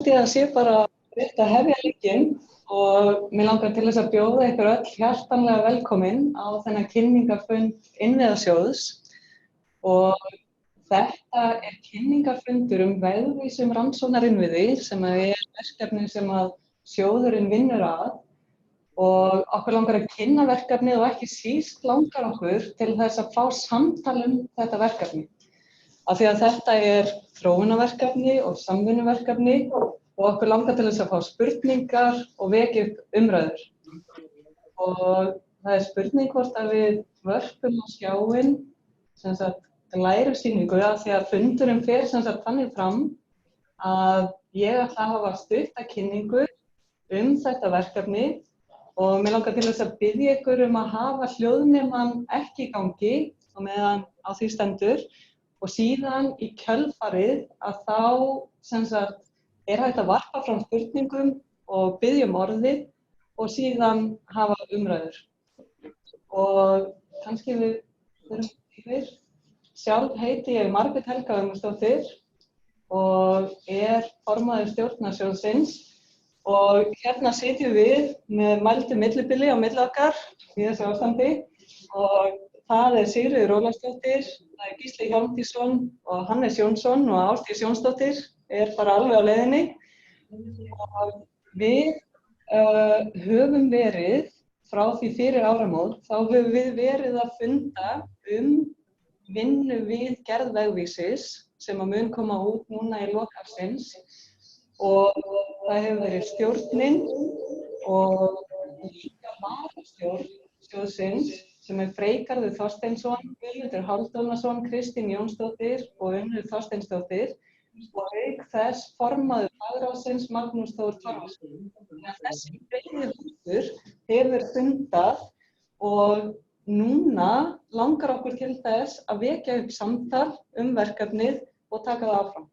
Það sé bara rétt að hefja leikinn og mig langar til þess að bjóða ykkur öll hjartanlega velkomin á þennan kynningarfund Innviðasjóðs og þetta kynningarfundur vegvísum rannsóknarinnviði sem verkefni sem að sjóðurinn vinnur að og okkur langar að kynna verkefnið og ekki síst langar okkur til þess að fá samtal þetta verkefni. Af því að þetta þróunarverkefni og samvinnuverkefni og okkur langar til þess að fá spurningar og vekja upp umræður. Og það spurning hvort að við vörpum á skjáinn glærusýningu af því að fundurinn fer þannig fram að ég ætla að hafa stutta kynningu þetta verkefni og mig langar til þess að biðja ykkur að hafa hljóðnemann ekki í gangi og meðan á því stendur. Og síðan í kjölfarið að þá hægt að varpa fram spurningum og biðja orðið og síðan hafa umræður. Og kannski við förum yfir. Sjálf heiti ég Margrét Helga Ögmundsdóttir og formaður stjórnarsjóðsins og hérna sitjum við með mældu millibili á milli okkar í þessu ástandi og það Sigríður Ólafsdóttir, það Gísli Hjálmtýsson og Hannes Jónsson og Ásdís Jónsdóttir bara alveg á leiðinni. Og við höfum verið, frá því fyrir áramót, þá höfum við verið að funda vinnu við gerð vegvísis sem að mun koma út núna í lok ársins og það hefur verið stjórnin og líka varastjórn sjóðsins sem Freygarður Þorsteinsson, Guðmundur Hálfdanarson, Kristín Jónsdóttir og Unnur Þorsteinsdóttir og auk þess formaður fagráðsins Magnús Þór Torfason. Þessi breiði hópur hefur fundað og núna langar okkur til þess að vekja upp samtal verkefnið og taka það áfram.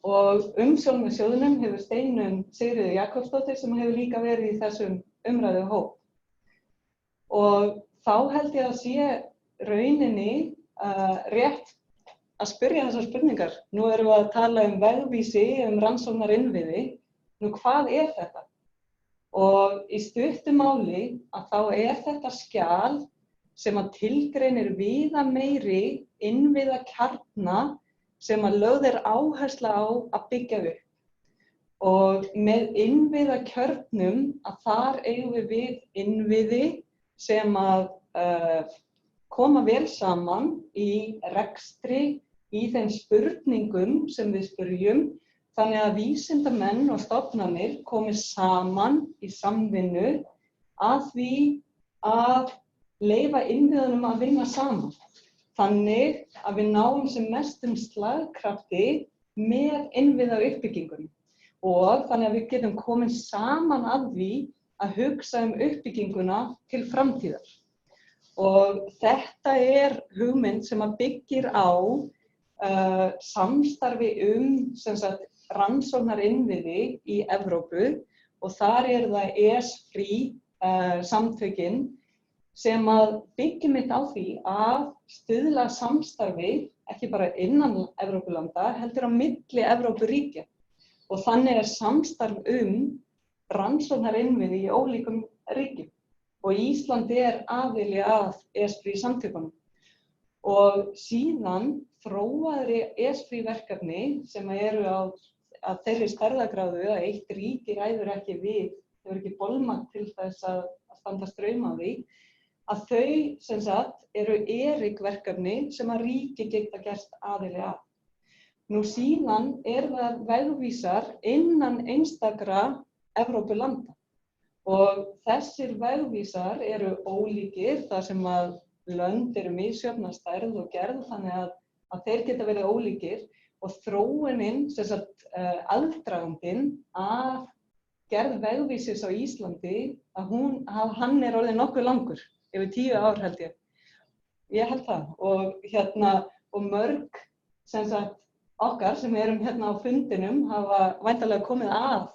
Og umsjón með sjóðnum hefur Steinunn Sigríður Jakobsdóttir sem hefur líka verið í þessum umræðuhóp. Og þá held ég að sé rauninni rétt að spyrja þessar spurningar. Nú erum við að tala vegvísi, rannsóknarinnviði. Nú hvað þetta? Og í stuttu máli að þá þetta skjal sem að tilgreinir viðameiri innviðakjarna sem að lögð áhersla á að byggja upp. Og með innviðakjörnum að þar eigum við innviði sem að koma vel saman í rekstri, í þeim spurningum sem við spyrjum, þannig að vísindamenn og stofnanir komi saman í samvinnu að því að leyfa innviðunum að vinna saman. Þannig að við náum sem mestum slagkrafti með innviðauppbyggingunni og þannig að við getum komið saman að því að hugsa uppbygginguna til framtíðar. Og þetta hugmynd sem að byggir á samstarfi rannsóknarinnviði í Evrópu og þar það ESFRI samtökin sem að byggjum á því að stuðla samstarfi ekki bara innan Evrópulanda, heldur á milli Evrópuríkja. Og þannig samstarf rannsóknarinnviði í ólíkum ríkjum og Ísland aðili að ESFRI samtökunum. Og síðan þróaðri ESFRI verkefni sem eru á þeirri stærðargráðu að eitt ríki ræður ekki við, hefur ekki bolmagn til þess að standa straum af því, að þau ERIC verkefni sem að ríki geta gert aðili að. Nú síðan það vegvísar innan einstakra Evrópulanda og þessir vegvísar eru ólíkir þar sem að lönd eru misjöfn að stærð og gerð þannig að þeir geta verið ólíkir og þróunin, aðdragandinn að gerð vegvísis á Íslandi að hann orðinn nokkuð langur, yfir 10 ár held ég. Ég held það og mörg okkar sem erum hérna á fundinum hafa væntanlega komið að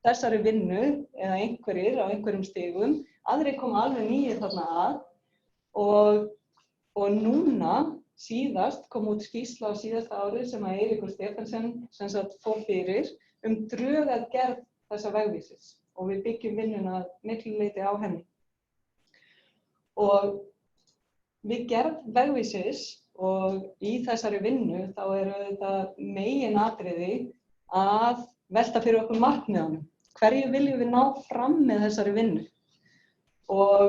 þessari vinnu eða einhverjir á einhverjum stigum, aðrir koma alveg nýir þarna að og núna síðast kom út skýrsla á síðasta ári sem að Eiríkur Stephensen fór fyrir drög að gerð þessa vegvísis og við byggjum vinnuna miklu leyti á henni. Og við gerð vegvísis og í þessari vinnu þá þetta meginatriði að velta fyrir okkur markmiðunum. Hverju viljum við ná fram með þessari vinnu? Og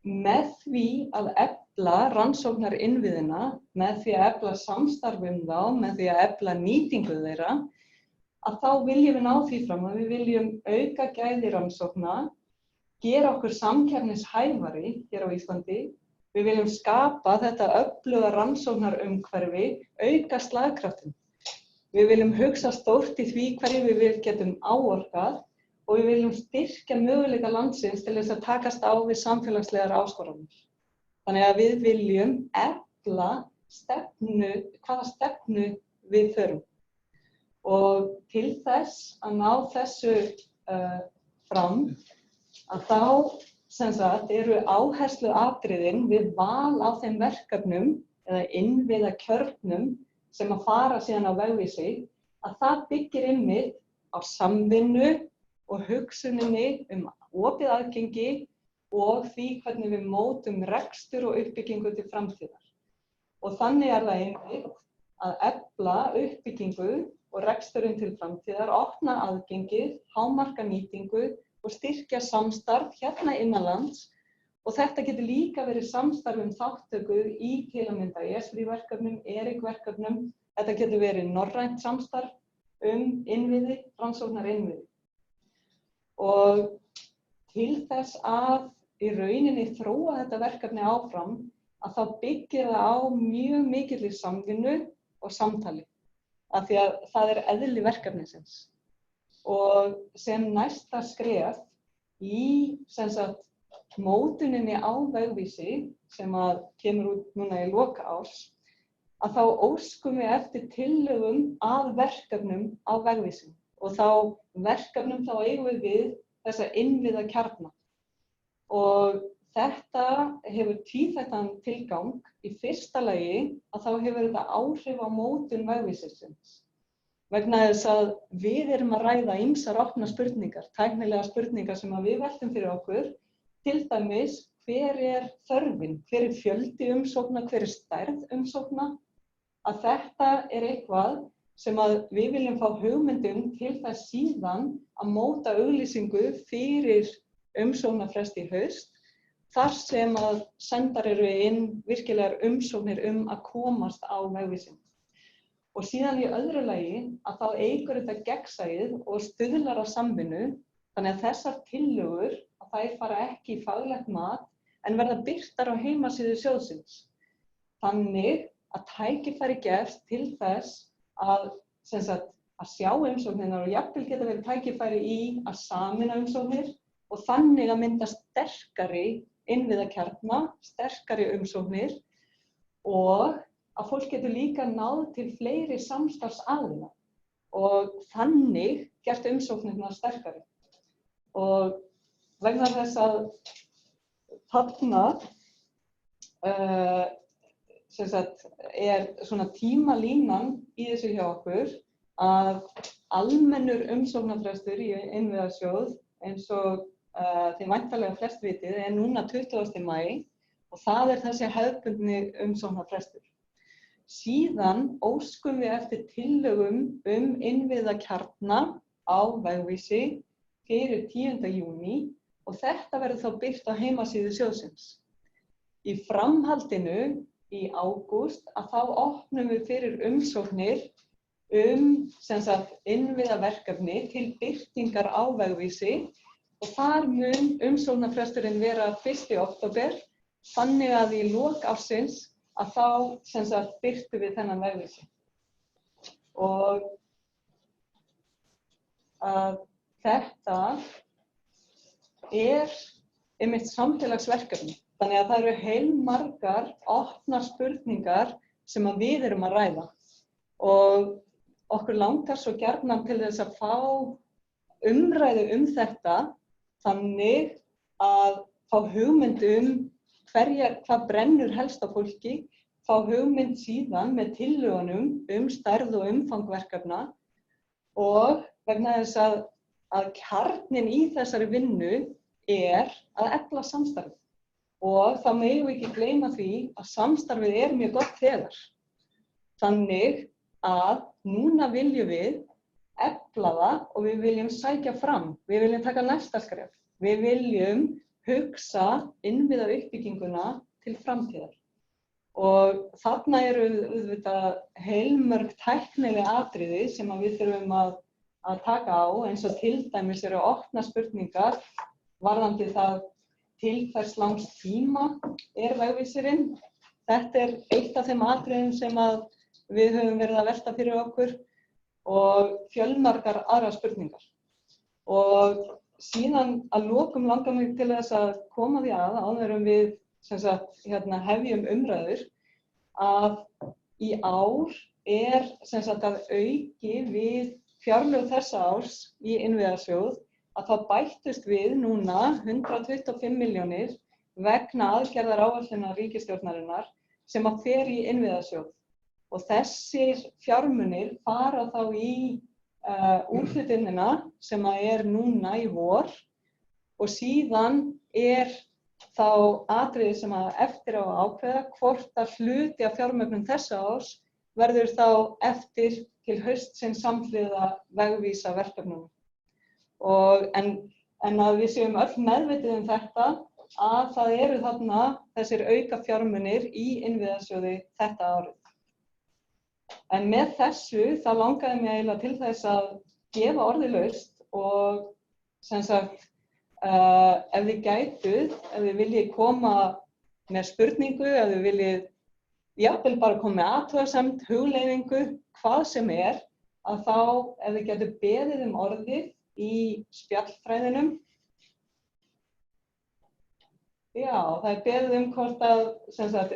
með því að efla rannsóknarinnviðina, með því að efla samstarf þá, með því að efla nýtingu þeirra, að þá viljum við ná því fram að við viljum auka gæði rannsókna, gera okkur samkeppnishæfari hér á Íslandi, við viljum skapa þetta öfluga rannsóknarumhverfi, auka slagkraftinn. Við viljum hugsa stórt í því hverju við getum áorkað og við viljum styrkja möguleika landsins til þess að takast á við samfélagslegar áskoranir. Þannig að við viljum efla stefnu, hvaða stefnu við förum. Og til þess að ná þessu fram, að þá eru áhersluatriðin við val á þeim verkefnum eða innviðakjörnum sem að fara síðan á vegvísi, að það byggir einmitt á samvinnu og hugsuninni opið aðgengi og því hvernig við mótum rekstur og uppbyggingu til framtíðar. Og þannig það einmitt að efla uppbyggingu og reksturinn til framtíðar, opna aðgengið, hámarka nýtingu og styrkja samstarf hérna innanlands. Og þetta getur líka verið samstarf þátttöku í til að mynda ESFRI-verkefnum, ERIC-verkefnum. Þetta getur verið norrænt samstarf innviði, rannsóknarinnviði. Og til þess að í rauninni þróa þetta verkefni áfram, að þá byggir það á mjög mikilli samvinnu og samtali. Af því að það eðli verkefnisins. Og sem næsta skref í mótuninni á vegvísi, sem að kemur út núna í loka árs, að þá óskum við eftir tillögum að verkefnum á vegvísinu. Og þá verkefnum þá eigum við þessa innviðakjarna. Og þetta hefur tvíþættan tilgang. Í fyrsta lagi að þá hefur þetta áhrif á mótun vegvísisins. Vegna þess að við erum að ræða ýmsar opnar spurningar, tæknilega spurningar sem að við veltum fyrir okkur. Til dæmis, hver þörfin, hver fjöldi umsókna, hver stærð umsókna. Að þetta eitthvað sem að við viljum fá hugmyndum til þess síðan að móta auglýsingu fyrir umsóknarfrest í haust, þar sem að sendar eru inn virkilegar umsóknir að komast á vegvísinn. Og síðan í öðru lagi að þá eykur þetta gegnsæið og stuðlar að samvinnu, þannig að þessar tillögur að þær fara ekki í faglegt mat en verða birtar á heimasíðu sjóðsins. Þannig að tækifæri gefst til þess að sjá umsóknirnar og jafnvel geta verið tækifæri í að sameina umsóknir og þannig að mynda sterkari innviðakjarna, sterkari umsóknir og að fólk getur líka náð til fleiri samstarfsaðila og þannig gert umsóknirnar sterkari. Og vegna þess að þarna svona tímalínan í þessu hjá okkur að almennur umsóknarfrestur í innviðasjóð eins og þið væntanlega flest vitið núna 20. maí og það þessi hefðbundni umsóknarfrestur. Síðan óskum við eftir tillögum innviðakjarna á vegvísi fyrir 10. júní og þetta verður þá birt á heimasíðu sjóðsins. Í framhaldinu í ágúst að þá opnum við fyrir umsóknir innviðaverkefni til birtingar á vegvísi og þar mun umsóknarfresturinn vera 1. október, þannig að í lok ársins að þá birtum við þennan vegvísi. Og þetta einmitt samfélagsverkefni. Þannig að það eru heilmargar opnar spurningar sem að við erum að ræða. Og okkur langar svo gjarnan til þess að fá umræðu þetta þannig að fá hugmynd hvað brennur helst á fólki, fá hugmynd síðan með tillögunum stærð og umfang verkefna og vegna þess að kjarninn í þessari vinnu að efla samstarfið. Og þá megum við ekki gleyma því að samstarfið mjög gott þegar. Þannig að núna viljum við efla það og við viljum sækja fram. Við viljum taka næsta skref. Við viljum hugsa innviðauppbygginguna til framtíðar. Og þarna auðvitað heilmörg tæknileg atriði sem við þurfum að taka á, eins og til dæmis opna spurningar varðandi það til hvers langs tíma vegvísirinn. Þetta eitt af þeim atriðum sem við höfum verið að velta fyrir okkur og fjölmargar aðrar spurningar. Og síðan að lokum langar mig til þess að koma því áður en við hefjum umræður að í ár að auki við fjárlög þessa árs í innviðasjóð að það bættust við núna 125 milljónir vegna aðgerðaráætlunar ríkisstjórnarinnar sem fer í innviðasjóð. Og þessir fjármunir fara þá í úthlutunina sem núna í vor og síðan þá atriði sem eftir á að ákveða hvort að hluti af fjármögnun þessa árs verður þá eftir til haustsins samhliða vegvísa verkefnum. En að við séum öll meðvituð þetta að það þarna þessir auka fjármunir í innviðasjóði þetta árið. En með þessu þá langaði mig eiginlega til þess að gefa orðið laust og ef þið gætuð, ef þið viljið koma með spurningu, ef þið viljið jafnvel bara koma með athugasemd, hugleiðingu, hvað sem að þá ef þið gætuð beðið orðið í spjallfræðinum. Já, það beðið hvort að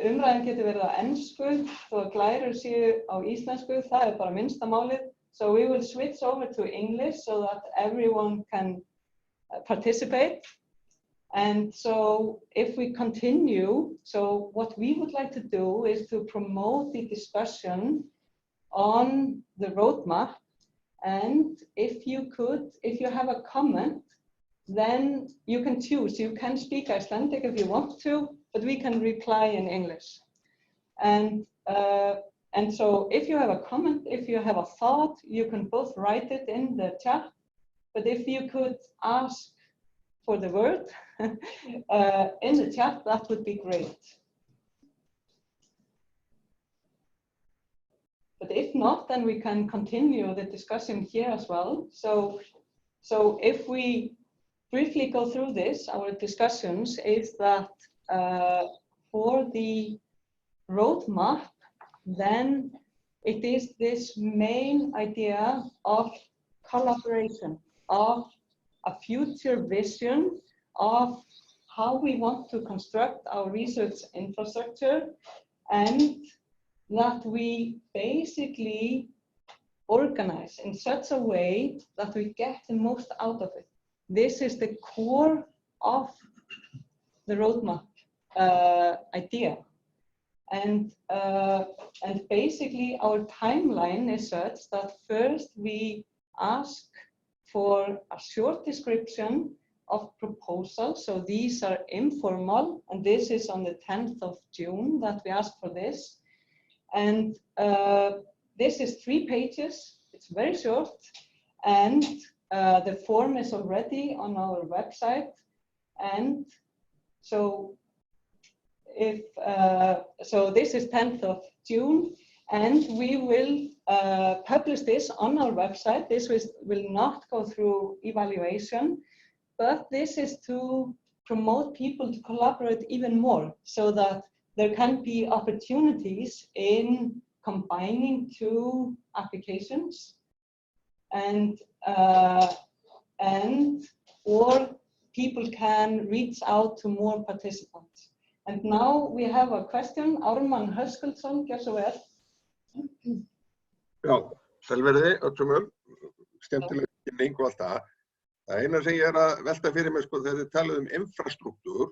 umræðan getur verið á ensku þó að glærur séu á íslensku, það bara minnsta málið. So we will switch over to English so that everyone can participate. And so if we continue, so what we would like to do is to promote the discussion on the roadmap. And if you have a comment, then you can choose. You can speak Icelandic if you want to, but we can reply in English. And so if you have a comment, if you have a thought, you can both write it in the chat. But if you could ask for the word in the chat, that would be great. But if not, then we can continue the discussion here as well. So if we briefly go through this, our discussions is that for the roadmap, then it is this main idea of collaboration, of a future vision of how we want to construct our research infrastructure, and that we basically organize in such a way that we get the most out of it. This is the core of the roadmap idea. And basically our timeline is such that first we ask for a short description of proposals. So these are informal, and this is on the 10th of June that we ask for this. And this is 3 pages. It's very short, and the form is already on our website. And so so this is 10th of June, and we will publish this on our website. This will not go through evaluation, but this is to promote people to collaborate even more so that there can be opportunities in combining 2 applications or people can reach out to more participants. And now we have a question. Ármann Höskuldsson, gjör svo vel. Já, selveriði, öllum, skemmtileg kynning og allt það. Það eina sem ég að velta fyrir mig, þegar þið talið infrastruktúr,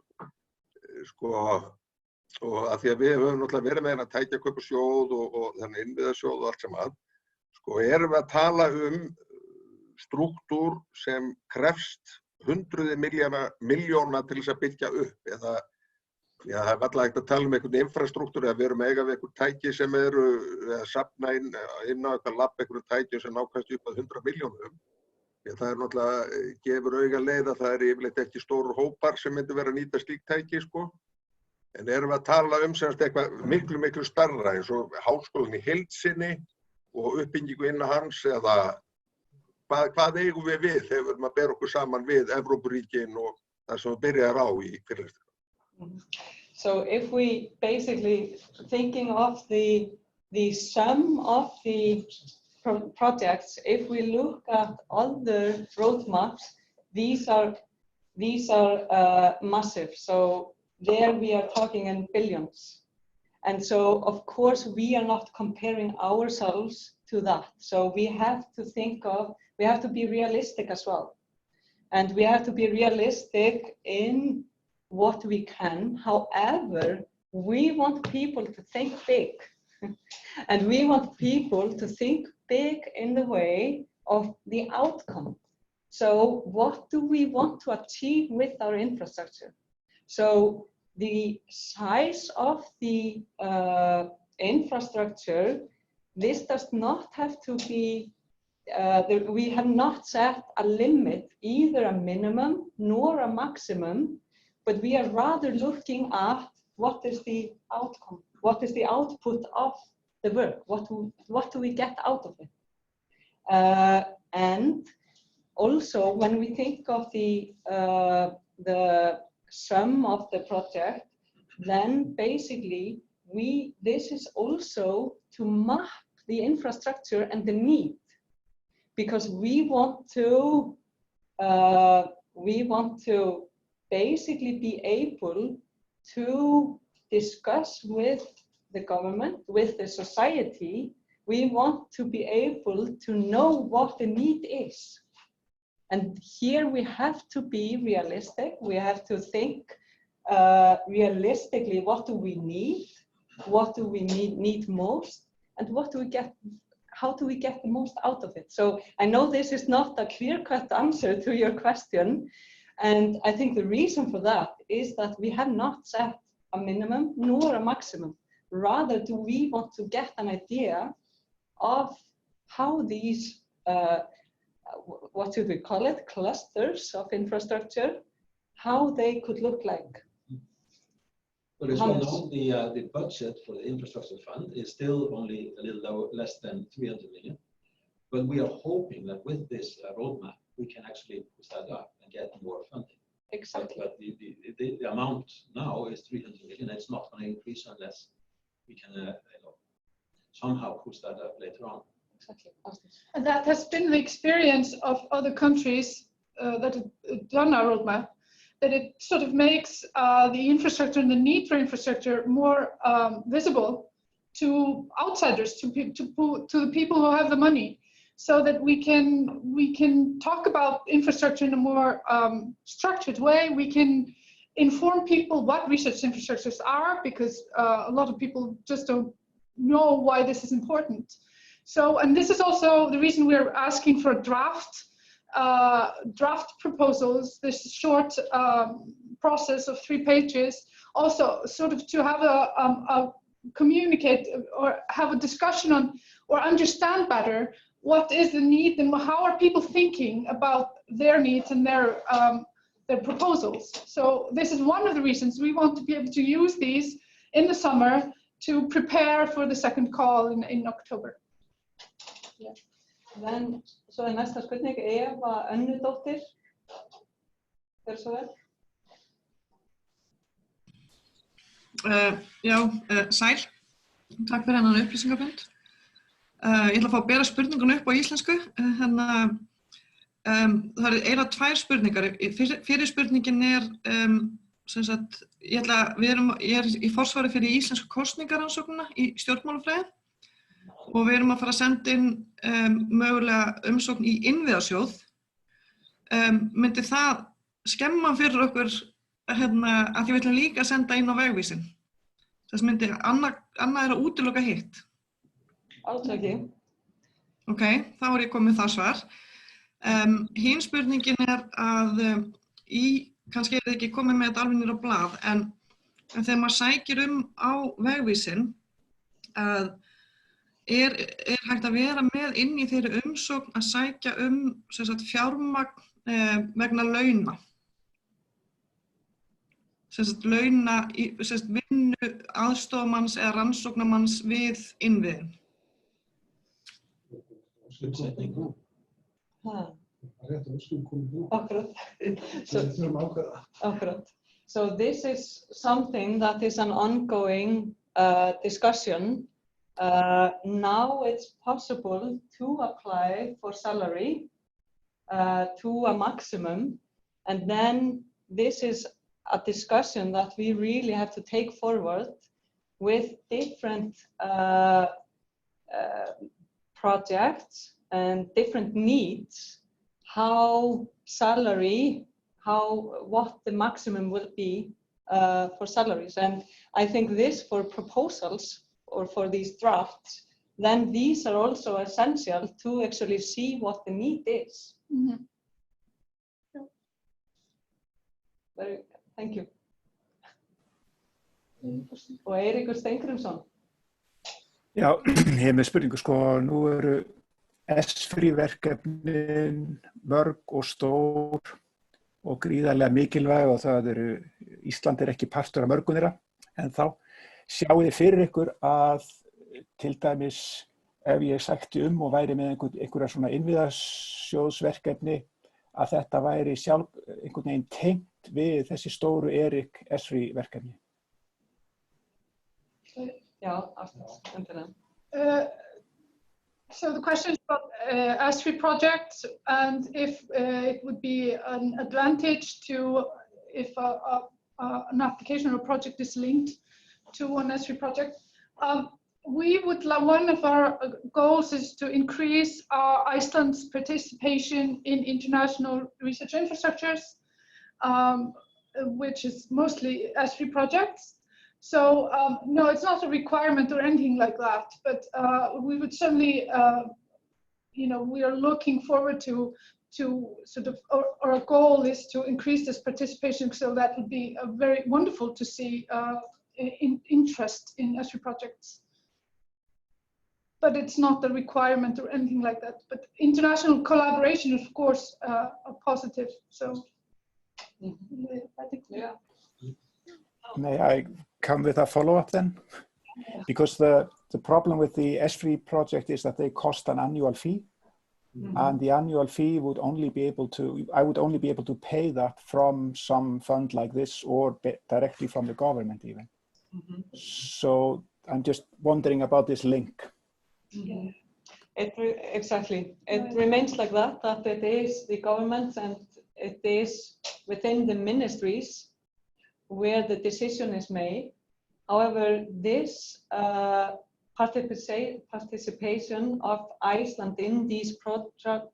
og að því að við höfum náttúrulega verið með að tækja kaupa sjóð og þannig innviðasjóð og allt saman, erum við að tala strúktúr sem krefst hundruði milljóna til þess að byggja upp eða já, það varla hægt að tala einhvern infrastruktúr eða við erum að eiga við einhvern tæki sem eru að safna inn á eitthvað labb einhverjum tækjum sem nákvæmst upp að 100 milljónum. Það náttúrulega gefur auga leið að það yfirleitt ekki stóru hópar sem myndi vera að nýta slík tæki, sko. En erum við að tala semst eitthvað miklu stærra eins og háskólann í heild sinni og uppbyggingu innan hans eða hvað eigum við þegar við erum að bera okkur saman við Evrópuríkin og það sem við byrjar á í fyrirlesturinn. So if we basically thinking of the sum of the projects, if we look at other roadmaps, these are massive. So there we are talking in billions. And so of course we are not comparing ourselves to that. So we have to be realistic as well. And we have to be realistic in what we can. However, we want people to think big. And we want people to think big in the way of the outcome. So what do we want to achieve with our infrastructure? So the size of the infrastructure, this does not have to be, we have not set a limit, either a minimum nor a maximum, but we are rather looking at what is the outcome, what is the output of the work, what do we get out of it. And also when we think of the sum of the project, then basically this is also to map the infrastructure and the need, because we want to basically be able to discuss with the government, with the society. We want to be able to know what the need is. And here we have to be realistic. We have to think realistically, what do we need? What do we need most? And how do we get the most out of it? So I know this is not a clear-cut answer to your question. And I think the reason for that is that we have not set a minimum nor a maximum. Rather, do we want to get an idea of how these, what should we call it, clusters of infrastructure, how they could look like. But as well known, the budget for the infrastructure fund is still only a little less than 300 million. But we are hoping that with this roadmap, we can actually push that up and get more funding. Exactly. But the amount now is 300 million. It's not going to increase unless we can somehow push that up later on. Exactly. And that has been the experience of other countries that have done our roadmap, that it sort of makes the infrastructure and the need for infrastructure more visible to outsiders, to the people who have the money, so that we can talk about infrastructure in a more structured way. We can inform people what research infrastructures are, because a lot of people just don't know why this is important. So, and this is also the reason we're asking for draft proposals, this short process of 3 pages, also sort of to have a communicate or have a discussion on, or understand better what is the need and how are people thinking about their needs and their proposals. So this is one of the reasons we want to be able to use these in the summer to prepare for the second call in October. Yeah. Then, so næsta spurning Eva Önnudóttir. Gjörðu svo vel. Sæl. Takk fyrir hennan upplýsingafund. Ég ætla að fá að bera spurningun upp á íslensku. Það eru eiginlega 2 spurningar. Fyrir spurningin sem sagt, ég er í forsvari fyrir íslensku kosningarannsóknina í stjórnmálafræði. Og við erum að fara að senda inn mögulega umsókn í innviðasjóð. Myndi það skemma fyrir okkur að því við ætlum líka að senda inn á vegvísin? Þess myndi annað er að útiloka hitt. Alls ekki. Ok, þá er ég komið það svar. Hin spurningin að kannski þið ekki komið með þetta alveg niður á blað, en þegar maður sækir á vegvísinn, er hægt að vera með inn í þeirri umsókn að sækja sem sagt, fjármagn vegna launa. Sem sagt, launa, sem sagt, vinnu aðstoðarmanns eða rannsóknarmanns við innviðin. So this is something that is an ongoing discussion. Now it's possible to apply for salary to a maximum, and then this is a discussion that we really have to take forward with different projects and different needs, how salary, what the maximum will be for salaries. And I think this for proposals or for these drafts, then these are also essential to actually see what the need is. Mm-hmm. Thank you. Og Eiríkur Steingrímsson. Já, ég með spurningu, sko, nú eru S-frí-verkefnin mörg og stór og gríðarlega mikilvæg, og það Ísland ekki partur af mörgum þeirra, en þá sjáið þið fyrir ykkur að til dæmis ef ég sækti og væri með einhverja svona innviðasjóðsverkefni, að þetta væri einhvern veginn tengt við þessi stóru ERIC S-frí-verkefni. Yeah, after. So the question is about S3 projects, and if it would be an advantage to, if an application or a project is linked to an S3 project. One of our goals is to increase Iceland's participation in international research infrastructures, which is mostly S3 projects. So no, it's not a requirement or anything like that, but we would certainly, we are looking forward to sort of, our goal is to increase this participation, so that would be very wonderful to see interest in S3 projects. But it's not a requirement or anything like that. But international collaboration is, of course, a positive. So I think, yeah. May I come with a follow-up then? Because the problem with the S3 project is that they cost an annual fee, and the annual fee would only be able to, I would only be able to pay that from some fund like this, or directly from the government even. So I'm just wondering about this link. Exactly. It remains like that it is the government and it is within the ministries where the decision is made. However, this participation of Iceland in these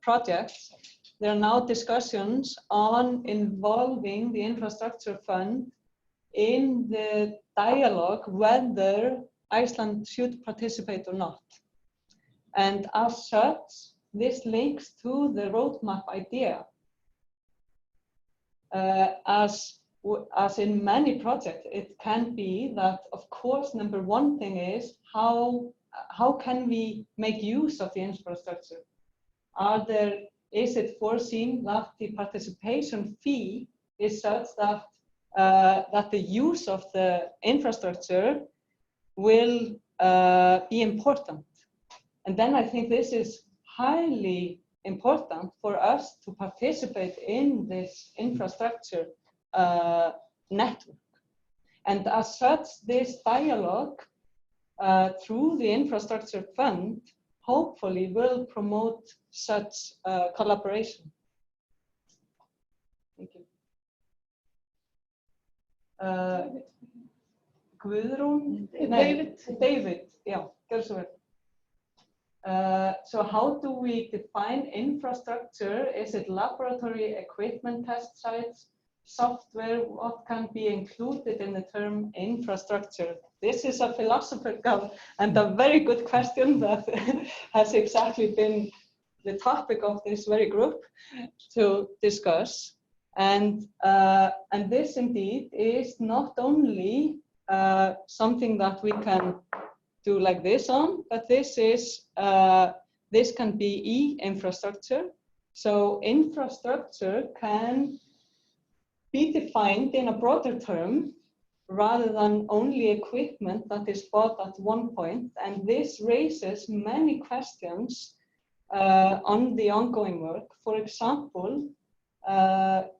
projects, there are now discussions on involving the infrastructure fund in the dialogue whether Iceland should participate or not. And as such, this links to the roadmap idea. As in many projects, it can be that, of course, number one thing is how can we make use of the infrastructure? Is it foreseen that the participation fee is such that that the use of the infrastructure will be important? And then I think this is highly important for us to participate in this infrastructure network. And as such, this dialogue through the infrastructure fund hopefully will promote such collaboration. Thank you. Guðrún? David, yeah, gjörðu svo vel. So how do we define infrastructure? Is it laboratory equipment, test sites, software? What can be included in the term infrastructure? This is a philosophical and a very good question that has exactly been the topic of this very group to discuss. And this indeed is not only something that we can do like this on, but this is this can be e-infrastructure. So infrastructure can be defined in a broader term rather than only equipment that is bought at one point. And this raises many questions on the ongoing work. For example,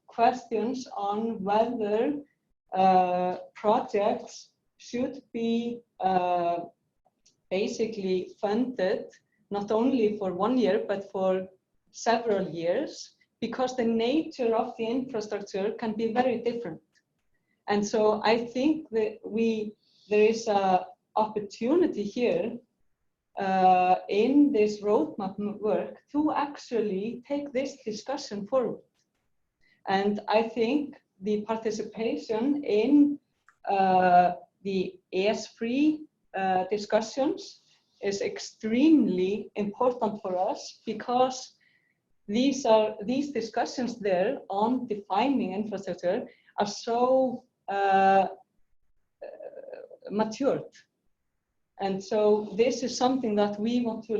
questions on whether projects should be basically funded not only for 1 year, but for several years, because the nature of the infrastructure can be very different. And so I think that there is an opportunity here in this roadmap work to actually take this discussion forward. And I think the participation in the ES3 discussions is extremely important for us, because these discussions there on defining infrastructure are so matured. And so this is something that we want to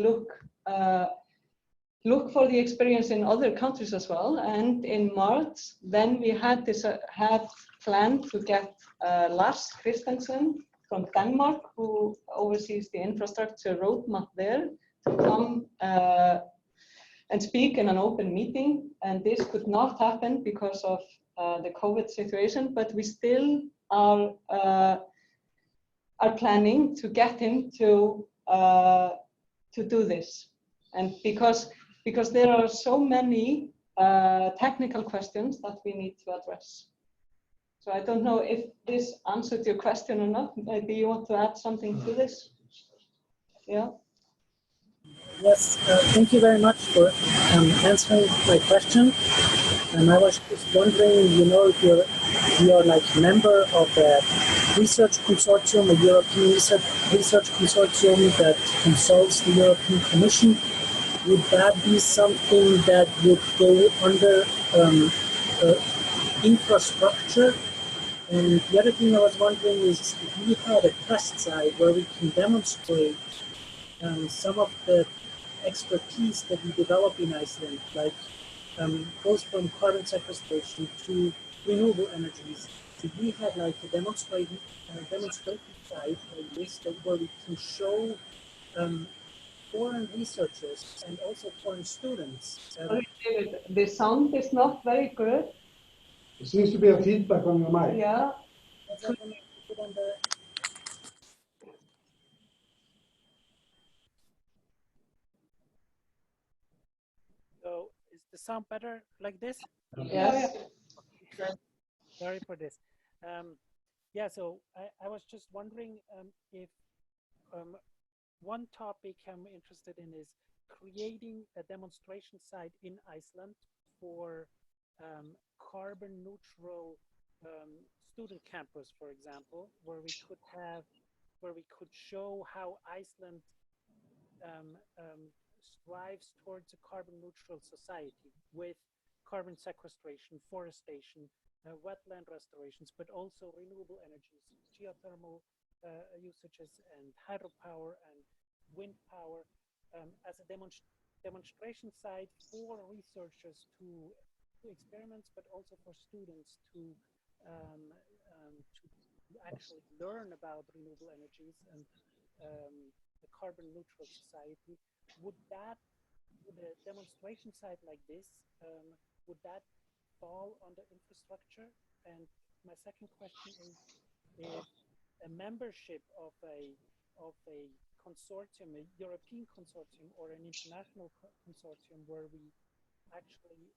look for the experience in other countries as well. And in March, then we had planned to get Lars Christensen from Denmark, who oversees the infrastructure roadmap there, to come and speak in an open meeting. And this could not happen because of the COVID situation, but we still are planning to get him to do this. And because there are so many technical questions that we need to address. So I don't know if this answered your question or not. Maybe you want to add something to this? Yeah. Yes, thank you very much for answering my question. And I was just wondering, you know, if you're like a member of a research consortium, a European research consortium that consults the European Commission, would that be something that would go under infrastructure? And the other thing I was wondering is if we had a test site where we can demonstrate some of the expertise that we develop in Iceland, like goes from carbon sequestration to renewable energies. Did we have like a demonstration site like this where we can show foreign researchers and also foreign students? Sorry, David, the sound is not very good. There seems to be a feedback on your mic. Yeah. So is the sound better like this? Yes. Okay. Sorry for this. Yeah, so I was just wondering if one topic I'm interested in is creating a demonstration site in Iceland for carbon neutral student campus, for example, where we could show how Iceland strives towards a carbon neutral society with carbon sequestration, forestation, wetland restorations, but also renewable energies, geothermal usages, and hydropower and wind power as a demonstration site for researchers to experiments, but also for students to actually learn about renewable energies and the carbon neutral society. Would a demonstration site like this, would that fall under infrastructure? And my second question is if a membership of a consortium, a European consortium or an international consortium where we actually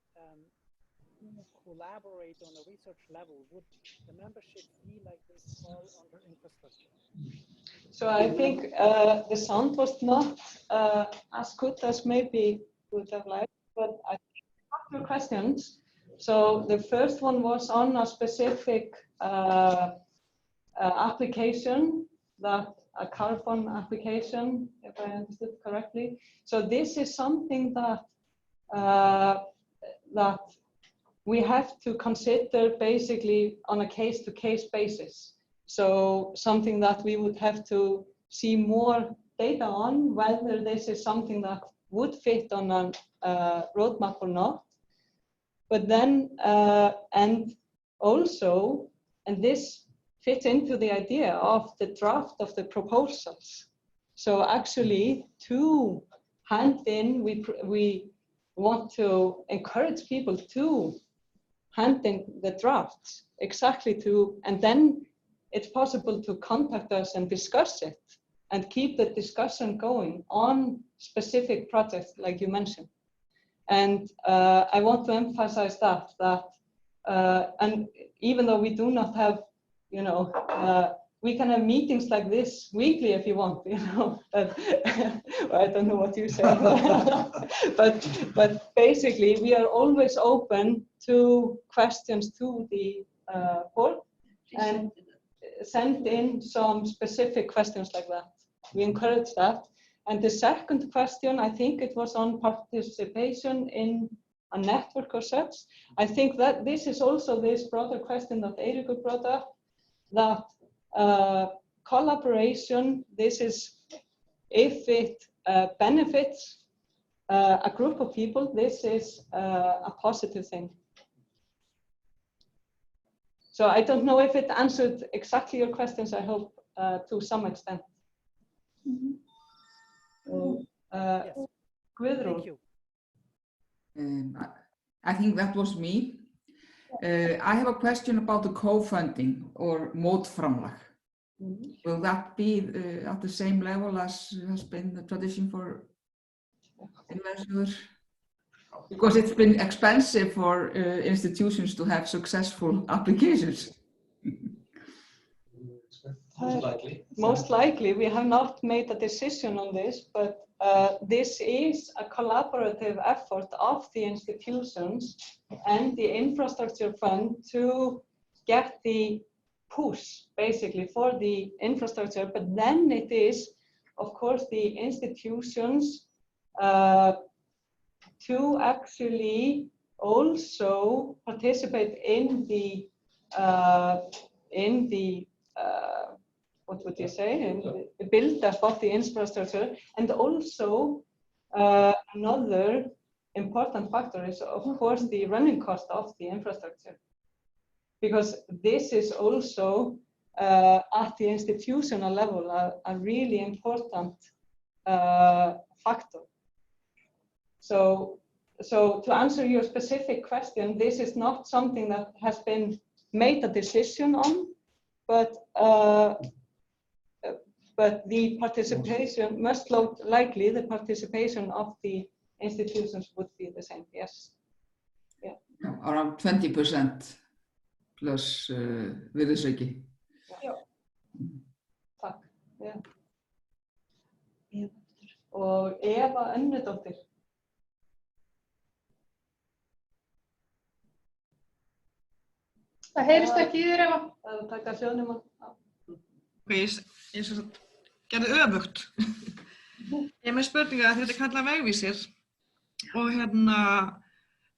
collaborate on a research level, would the membership be like this fall under infrastructure? So I think the sound was not as good as maybe would have liked, but I think a couple of questions. So the first one was on a specific application, that a carbon application, if I understood correctly. So this is something that that we have to consider basically on a case-to-case basis. So something that we would have to see more data on, whether this is something that would fit on a roadmap or not. But then, and also, and this fits into the idea of the draft of the proposals. So actually, to hand in, we want to encourage people to hand in the drafts exactly to, and then it's possible to contact us and discuss it and keep the discussion going on specific projects like you mentioned. And I want to emphasize that and even though we do not have, you know, we can have meetings like this weekly if you want, you know. But, I don't know what you say. but basically, we are always open to questions to the board and send in some specific questions like that. We encourage that. And the second question, I think it was on participation in a network or such. I think that this is also this broader question that Eiríkur brought up, that collaboration, this is, if it benefits a group of people, this is a positive thing. So I don't know if it answered exactly your questions, I hope to some extent. Mm-hmm. Yes. Thank you. I think that was me. I have a question about the co-funding or mótframlag. Mm-hmm. Will that be at the same level as has been the tradition for investors? Because it's been expensive for institutions to have successful applications. Most likely, we have not made a decision on this, but this is a collaborative effort of the institutions and the infrastructure fund to get the push, basically, for the infrastructure. But then it is, of course, the institutions to actually also participate in the what would you say, in the build-up of the infrastructure. And also another important factor is, of course, the running cost of the infrastructure, because this is also at the institutional level a really important factor. So to answer your specific question, this is not something that has been made a decision on, but the participation, most likely the participation of the institutions would be the same, yes. Yeah. Around 20% plus virðisauki. Yeah. Takk. Yeah. Og Eva Önnudóttir. Það heyrist ekki í þér, Eva. Það taka hljóðnema. Ok, ég gerði öfugt. Ég með spurninga að þetta er kallað vegvísir og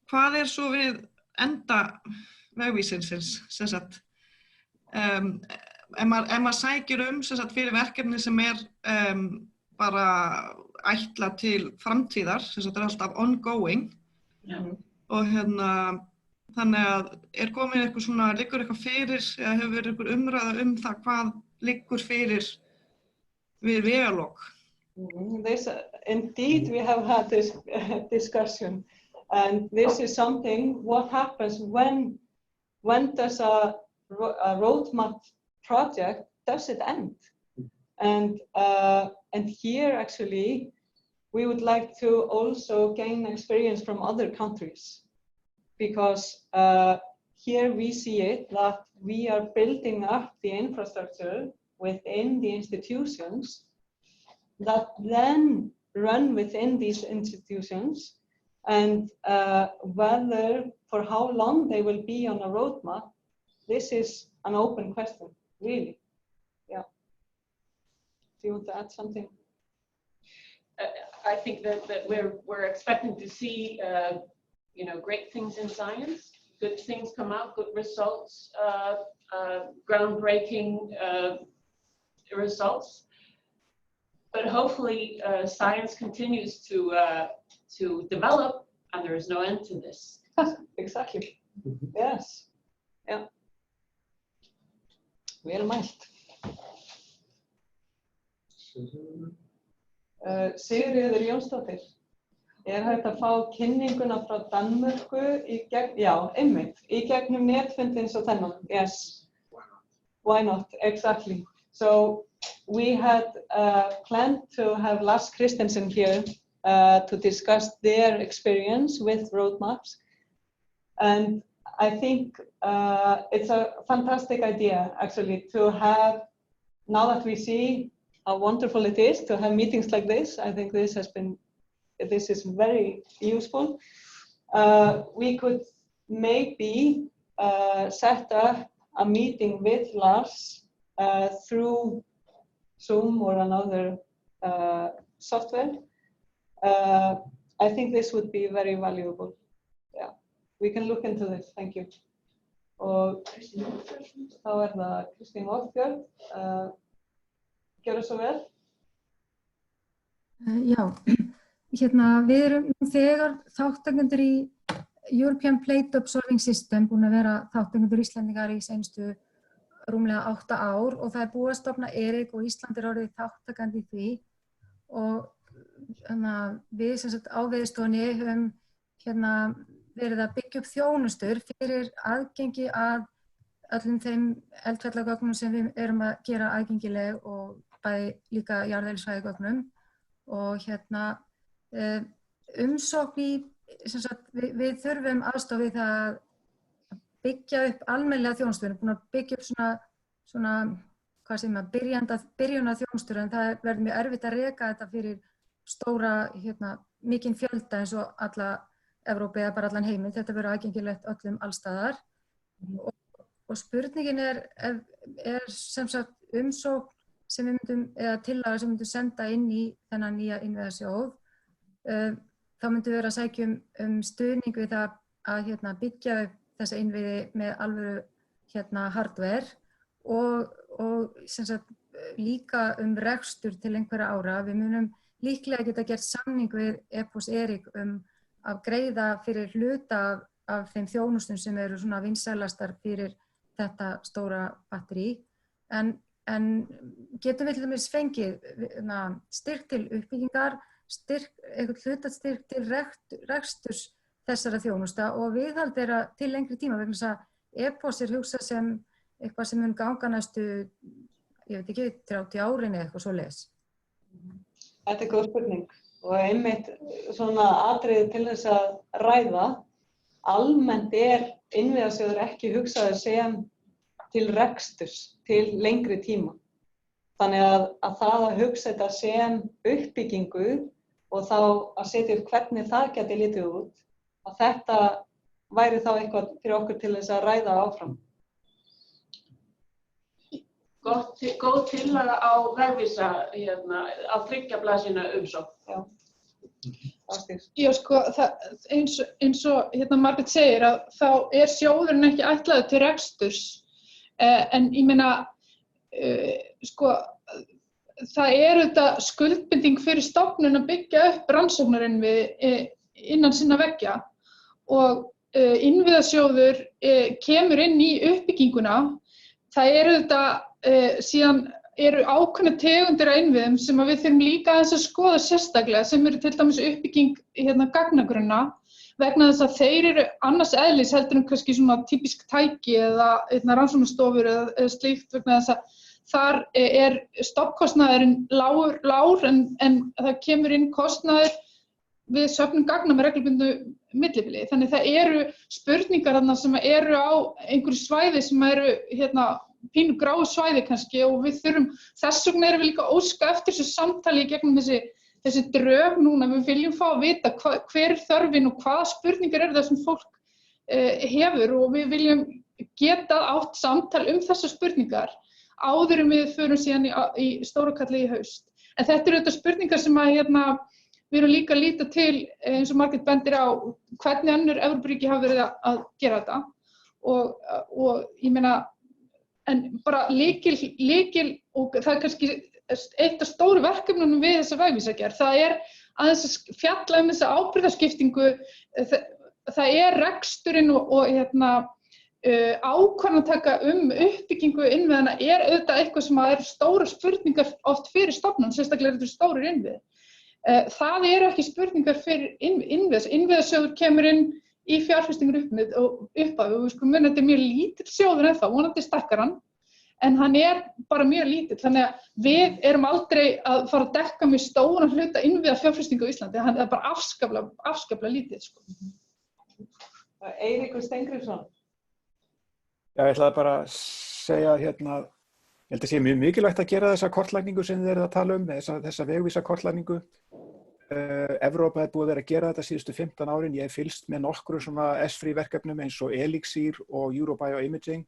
hvað er svo við enda vegvísinsins, sem sagt, ef maður sækir sem sagt, fyrir verkefni sem bara ætlað til framtíðar, sem sagt, alltaf ongoing, og þannig að komin eitthvað svona, liggur eitthvað fyrir, eða hefur verið eitthvað umræða það hvað liggur fyrir við vegalok? This, indeed, we have had this discussion, and this is something, what happens when does a roadmap project, does it end? And here, actually, we would like to also gain experience from other countries, because here we see it that we are building up the infrastructure within the institutions that then run within these institutions, and whether for how long they will be on a roadmap, this is an open question, really. Yeah. Do you want to add something? I think that we're expecting to see, great things in science, good things come out, good results, groundbreaking results. But hopefully, science continues to develop, and there is no end to this. Exactly. Yes. Yeah. Vel mælt. Sigríður Jónsdóttir. Hægt að fá kynninguna frá Danmörku í gegnum netfund eins og þennan. Yes. Why not? Exactly. So we had planned to have Lars Christensen here to discuss their experience with roadmaps. And I think it's a fantastic idea, actually, to have, now that we see how wonderful it is to have meetings like this, I think this is very useful. We could maybe set up a meeting with Lars through Zoom or another software. I think this would be very valuable. Yeah, we can look into this. Thank you. Og þá það Kristín Oddbjörg. Gjörðu svo vel. Já, við erum þegar þátttakendur í European Plate Absorbing System, búin að vera þátttakendur Íslendingar í seinustu rúmlega 8 ár og það búið að stofna ERIC og Ísland orðið þáttakandi í því og við sem sagt á Veðurstofunni höfum verið að byggja upp þjónustur fyrir aðgengi að öllum þeim eldfjallagögnum sem við erum að gera aðgengileg og bæði líka jarðeðlisfræðigögnum og umsókn í, sem sagt, við þurfum aðstoð við það að byggja upp almennilega þjónustur, við erum búin að byggja upp svona hvað segir maður, byrjunarþjónustur en það verður mjög erfitt að reka þetta fyrir stóra, mikinn fjölda eins og alla Evrópu eða bara allan heiminn, þetta verður aðgengilegt öllum allstaðar og spurningin er sem sagt umsókn sem við myndum, eða tillaga sem við myndum senda inn í þennan nýja innviðasjóð, þá myndum við vera að sækja stuðning við það að byggja upp þessa innviði með alvöru hardware og sem sagt líka rekstur til einhverja ára. Við munum líklega geta gert samning við EPOS ERIC að greiða fyrir hluta af þeim þjónustum sem eru svona vinsælastar fyrir þetta stóra batteri. En getum við til dæmis fengið styrk til uppbyggingar, eitthvað hlutastyrk til reksturs þessara þjónusta og viðhald þeirra til lengri tíma vegna þess að EPOS hugsað sem eitthvað sem mun ganga næstu, ég veit ekki, 30 árin eða eitthvað svoleiðis. Þetta góð spurning og einmitt svona atriði til þess að ræða. Almennt innviðasjóður ekki hugsaður sem til reksturs til lengri tíma. Þannig að það að hugsa þetta sem uppbyggingu og þá að setja upp hvernig það geti litið út, að þetta væri þá eitthvað fyrir okkur til þess að ræða áfram. Góð tillaga á vegvísa á 3 blaðsíðna umsókn. Já. Já, sko, eins og Margrét segir að þá sjóðurinn ekki ætlaður til reksturs, en ég meina, sko, það þetta skuldbinding fyrir stofnun að byggja upp rannsóknarinnvið innan sinna veggja og innviðasjóður kemur inn í uppbygginguna. Það þetta síðan ákveðna tegundir af innviðum sem við þurfum líka aðeins að skoða sérstaklega sem eru til dæmis uppbygging gagnagrunna vegna þess að þeir eru annars eðlis heldur en kannski svona típisk tæki eða rannsóknarstofur eða slíkt vegna þess að þar stofnkostnaðurinn lágur en það kemur inn kostnaður við söfnum gagna með reglubundnu millibili. Þannig það eru spurningar þarna sem eru á einhverju svæði sem eru pínu gráu svæði kannski og við þurfum, þess vegna erum við líka að óska eftir þessu samtali gegnum þessi drög núna. Við viljum fá að vita hver þörfin og hvaða spurningar eru það sem fólk hefur og við viljum geta átt samtal þessar spurningar áður en við förum síðan í stórakalli í haust. En þetta eru spurningar sem að við erum líka að líta til, eins og Margrét bendir á, hvernig önnur Evrópuríki hafa verið að gera þetta og ég meina, en bara lykil og það kannski eitt af stóru verkefnunum við þessa vegvísagerð, það aðeins að fjalla þessa ábyrgðarskiptingu, það reksturinn og ákvarðanataka uppbyggingu innviðanna auðvitað eitthvað sem stórar spurningar oft fyrir stofnun, sérstaklega þetta stórir innviðir. Það ekki spurningar fyrir innviðasjóður kemur inn í fjárfestingur upphafi og við skulum muna þetta mjög lítill sjóður ennþá, vonandi stækkar hann, en hann bara mjög lítill, þannig að við erum aldrei að fara að dekka mjög stóran hluta innviða fjárfestingu á Íslandi, hann bara afskaplega lítið, sko. Eiríkur Steingrímsson. Já, ég ætlaði bara að segja hérna, ég held að sé mjög mikilvægt að gera þessa kortlagningu sem þið eruð að tala þessa vegvísa kortlagningu. Evrópa búið að vera að gera þetta síðustu 15 árin, ég hef fylgst með nokkru svona S-free verkefnum eins og Elixir og Eurobioimaging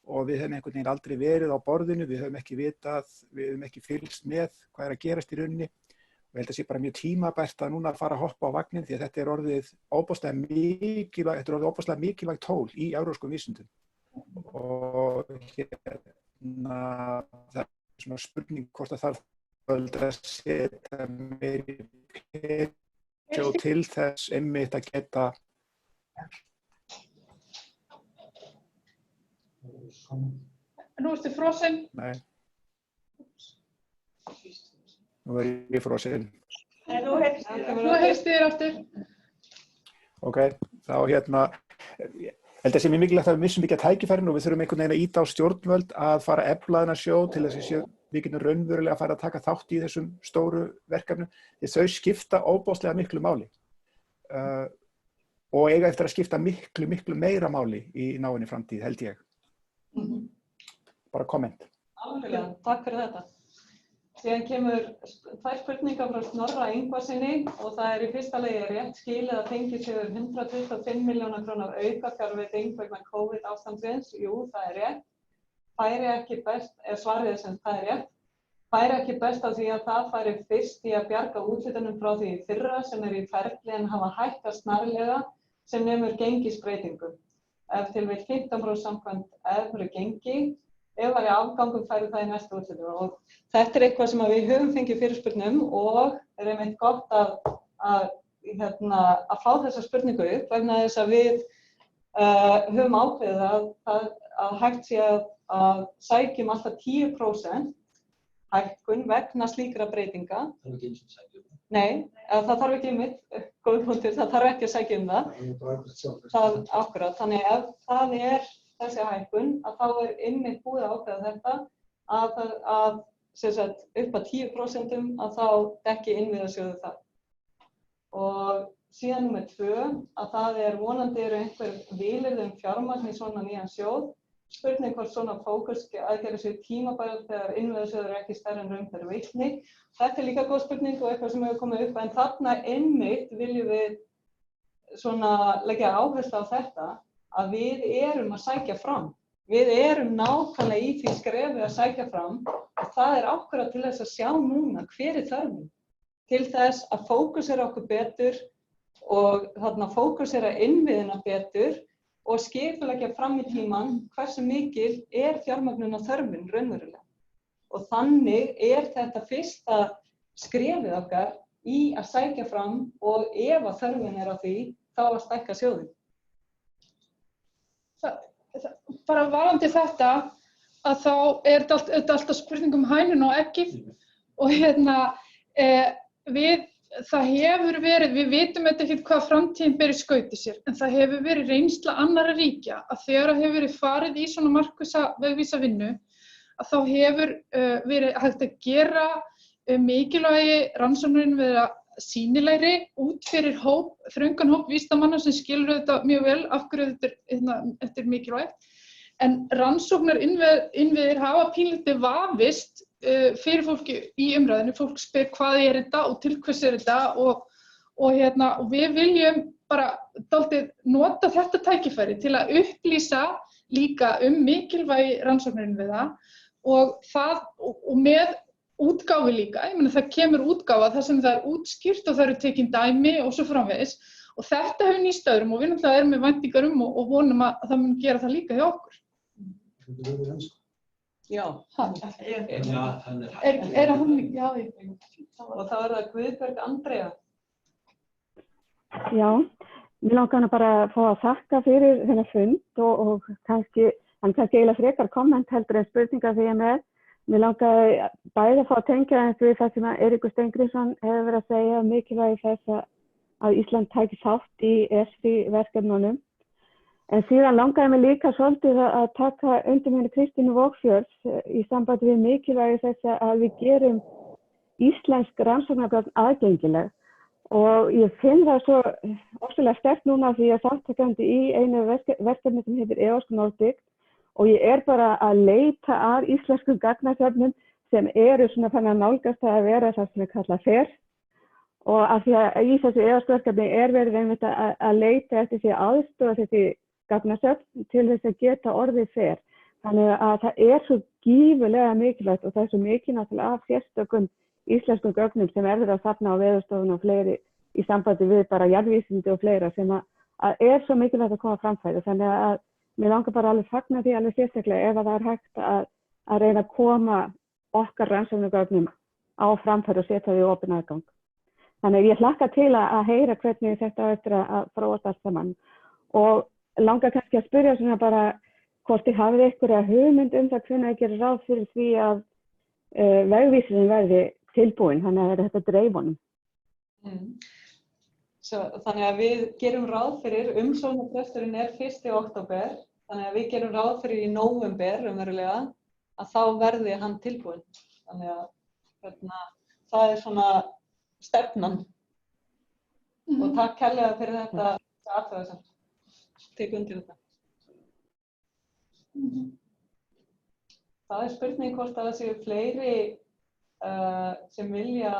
og við höfum einhvern veginn aldrei verið á borðinu, við höfum ekki vitað, við höfum ekki fylgst með hvað að gerast í rauninni og ég held að sé bara mjög tímabært að núna fara að hoppa á vagnin því að þetta orðið ofboðslega mikilvægt tól í evrópskum vísindum og hérna það svona spurning hvort að þarf að setja meiri peninga til þess einmitt að geta Nú ertu frosinn? Nei. Nú ég frosinn. Nú heyrst þér aftur. Ok, þá hérna, ég held að sé mjög mikilvægt að við missum ekki að tækifærin og við þurfum einhvern veginn að ýta á stjórnvöld að fara að efla þennan sjóð til þess að við getum raunverulega að fara að taka þátt í þessum stóru verkefnum því þau skipta óbóðslega miklu máli og eiga eftir að skipta miklu meira máli í náinni framtíð, held ég. Bara komment. Algjörlega, takk fyrir þetta. Síðan kemur 2 spurningar frá Snorra Ingvarsinni og það í fyrsta lagi rétt skilið að Tengissjóður 125 milljóna krónar aukafjárveiting vegna COVID ástandsins. Jú, það rétt. Færi ekki best, svarið sem það rétt. Færi ekki best á því að það færi fyrst í að bjarga úthlutunum frá því fyrra sem í ferli en hafa hækkað snarlega sem nemur gengisbreytingum. Ef til vill 15% samkvæmt evru gengi, ef væri afgangum færi það í næstu úthlutun. Og þetta eitthvað sem við höfum fengið fyrirspurnum og einmitt gott að fá þessa spurningu upp vegna þess að við höfum ákveðið að hægt sé að sækjum alltaf 10% hækkun vegna slíkra breytinga. Það ekki eins og sækjum. Nei, það þarf ekki góð punktur, það þarf ekki að sækja það. Það akkurat, þannig ef það þessi hækkun, að þá einmitt búið að ákveða þetta að upp að 10% að þá dekki innviðasjóður það. Og síðan númer 2, að það vonandi einhver vilyrði fjármagn í svona nýjan sjóð. Spurning hvort svona fókusaðgerðir séu tímabærar þegar innviðasjóður ekki stærri en raun ber vitni. Þetta líka góð spurning og eitthvað sem hefur komið upp, en þarna einmitt viljum við svona leggja áherslu á þetta að við erum að sækja fram. Við erum nákvæmlega í því skrefi að sækja fram og það akkúrat til þess að sjá núna hver þörfin. Til þess að fókusera okkur betur og þarna fókusera innviðina betur og skipuleggja fram í tímann hversu mikil fjármögnun á þörfin raunverulega. Og þannig þetta fyrsta skrefið okkar í að sækja fram og ef að þörfin á því, þá að stækka sjóðinn. Bara varðandi þetta, að þá þetta alltaf spurning hænuna og eggið og það hefur verið, við vitum ekki hvað framtíðin ber í skauti sér, en það hefur verið reynsla annarra ríkja að þegar það hefur verið farið í svona markvissa vegvísa vinnu, að þá hefur verið hægt að gera mikilvægi rannsóknirinn vera sýnilegri út fyrir þröngan hóp vísindamanna sem skilur þetta mjög vel af hverju þetta mikilvægt. En rannsóknar innviðir hafa pínlítið vafist fyrir fólki í umræðinu. Fólk spyr hvað þetta og til hvers þetta og við viljum bara dálítið nota þetta tækifæri til að upplýsa líka mikilvægi rannsóknar innviða og með útgáfu líka. Ég meina það kemur útgáfa þar sem það útskýrt og það tekin dæmi og svo framvegis. Og þetta hefur nýst öðrum og við náttúrulega erum með væntingar og vonum að það mun gera það líka hjá okkur. Já. Hann? Já, hann hann, já. Og þá það Guðbjörg Andrea. Já, mér langar hana bara að fá að þakka fyrir þennan fund og kannski eiginlega frekar komment heldur en spurningar því ég með. Mér langaði bæði að fá að tengja eins við það sem Eiríkur Steingrímsson hefur verið að segja mikilvægi þess að Ísland tæki þátt í ESFI-verkefnunum. En síðan langaði mig líka svolítið að taka undir með Kristínu Vågfjörð í sambandi við mikilvægi þess að við gerum íslensk rannsóknargögn aðgengileg. Og ég finn það svo ótrúlega sterkt núna því ég er þátttakandi í einu verkefni sem heitir EOSC Nordic og ég bara að leita að íslenskum gagnasöfnum sem eru svona fann að nálgast að vera það sem kalla FAIR. Og af því að í þessu EOSC verkefni verið einmitt að leita eftir því aðstoða þessi gagnasöfn til þess að geta orðið FAIR. Þannig að það svo gífurlega mikilvægt og það svo mikilvægt af sérstökum íslenskum gögnum sem verður að safna á Veðurstofunni og fleiri í sambandi við bara jarðvísindi og fleira sem að svo mikilvægt að koma framfæri. Þannig að mér langar bara alveg fagna því alveg sérstaklega ef það hægt að reyna að koma okkar rannsóknargögnum á framfæri og setja því í opinn aðgang. Þannig að ég hlakka til að heyra hvernig þetta á eftir að þróast allt saman. Og langar kannski að spyrja svona bara hvort þið hafið einhverja hugmynd það hvenær þið gerir ráð fyrir því að vegvísirinn verði tilbúin, þannig að þetta dreifunum. Þannig að við gerum ráð fyrir, umsóknarfresturinn 1. október, þannig að við gerum ráð fyrir í nóvember umverulega að þá verði hann tilbúin. Þannig að það svona stefnan. Og takk kærlega fyrir þetta athugasemd. Tek undir þetta. Það spurning hvort að það séu fleiri sem vilja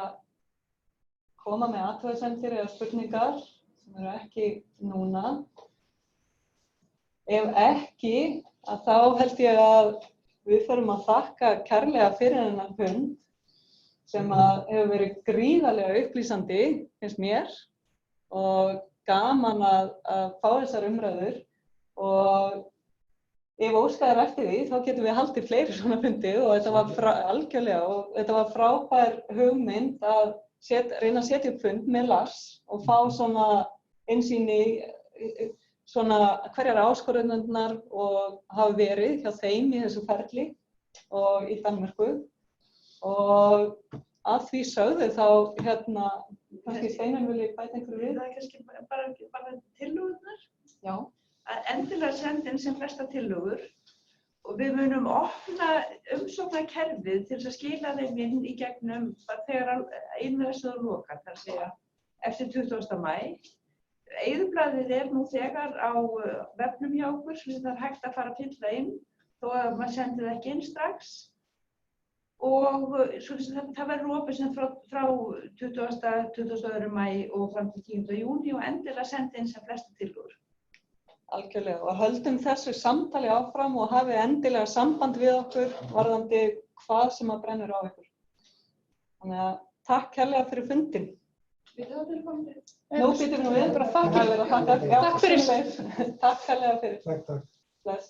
koma með athugasemdir eða spurningar sem eru ekki núna. Ef ekki, að þá held ég að við förum að þakka kærlega fyrir þennan fund sem hefur verið gríðarlega upplýsandi, finnst mér, og gaman að fá þessar umræður og ef óskað eftir því, þá getum við haldið fleiri svona fundi og þetta var algjörlega og þetta var frábær hugmynd að reyna að setja upp fund með Lars og fá svona innsýn í svona hverjar áskorunarnar og hafa verið hjá þeim í þessu ferli og í Danmörku og að því sögðu þá kannski Steinar vilja bæta einhverju við? Það kannski bara tillögurnar. Já. Að endilega senda inn sem flesta tillögur og við munum opna umsóknarkerfið til þess að skila þeim inn í gegnum þegar innræðstöður lokar, þar að segja eftir 20. maí. Eyðublaðið nú þegar á vefnum hjá okkur, svo það hægt að fara að fylla inn þó að maður sendi það ekki inn strax. Og það verður opið sem frá 22. maí og fram til 10. júní og endilega senda inn sem flesta tillögur. Algjörlega og höldum þessu samtali áfram og hafið endilega samband við okkur varðandi hvað sem brennur á ykkur. Þannig að takk kærlega fyrir fundinn. Nú býtum við við bara takk fyrir. Takk kærlega fyrir. Takk. Bless.